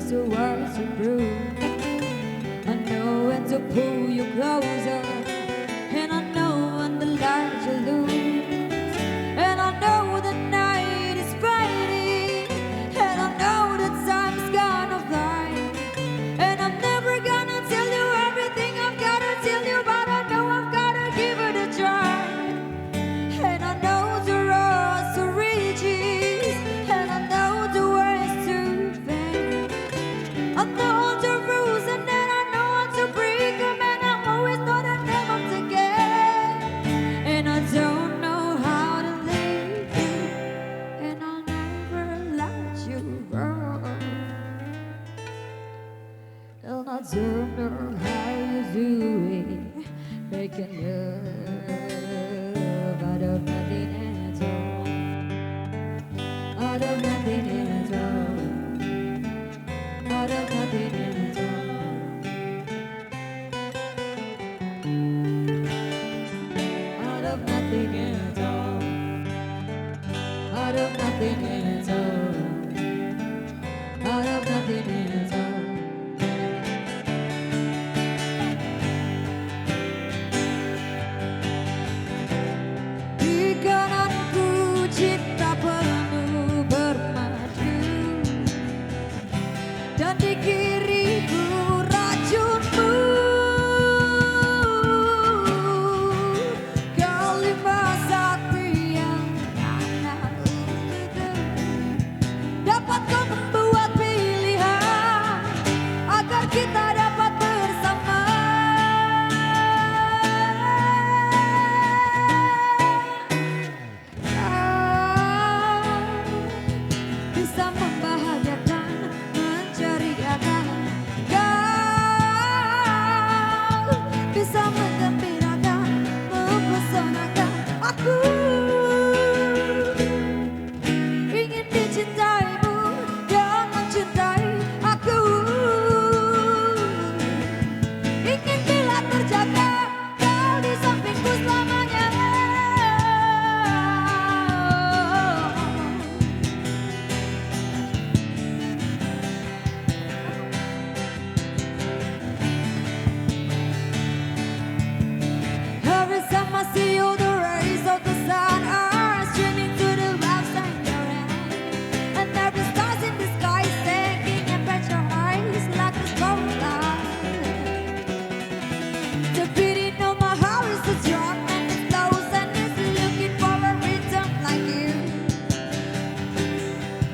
just the words to prove. I know when to pull you closer, and I know when the light you lose. And I know the night is fading, and I know the time's gonna fly. And I'm never gonna tell you everything I've gotta tell you, but I know I've gotta give it a try. And I know the roads to riches, and I know the ways to fame. I know the rules, and then I know how to break them, and I'm always know the name of the game. And I don't know how to leave you, and I'll never let you go. And I don't know how you do it, making love out of nothing at all, out of nothing at all, out of nothing at all, out of nothing at all, out of nothing at all, out of nothing at all. Di kananku cinta penuh bermadu, dan di kiriku racunmu. Kalimat sakti yang anak untukku, dapat kau membuat pilihan agar kita dapat bersama. Bisa membahagiakan, menceriakan, kau bisa menggembirakan, mempesonakan aku. Ingin dicintaimu dan mencintai aku. Ingin bila terjaga kau di sampingku selamanya. Every time I see you, the rays of the sun are streaming to the clouds and your hand. And every stars in the sky sinking and at your eyes like a spotlight. The beating of my heart is so strong and it flows and it's looking for a rhythm like you.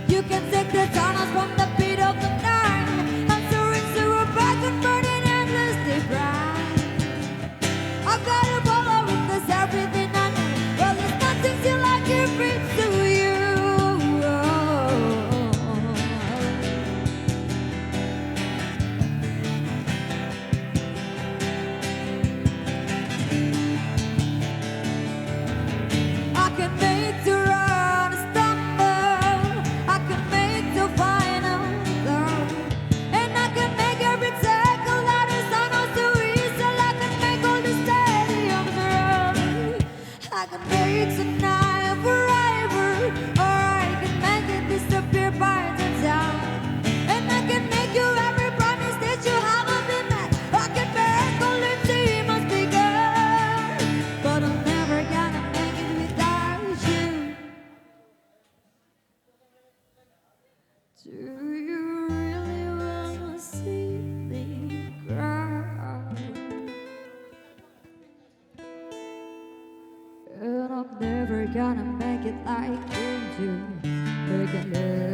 You can take the tunnels from the beat of the night and soaring through a back and burning endlessly bright. I've got to follow it 'cause everything I know, well, there's nothing till I give it to you. I can make the run stumble, I can make the final love, and I can make every tackle that is not so easy. I can make all the stadiums run. I can make tonight forever, or I can make it disappear by the time. And I can make you every promise that you haven't been met. I can make all the demons bigger, but I'm never gonna make it without you. Do you really wanna see me cry? And I'm never gonna make it like you do, making love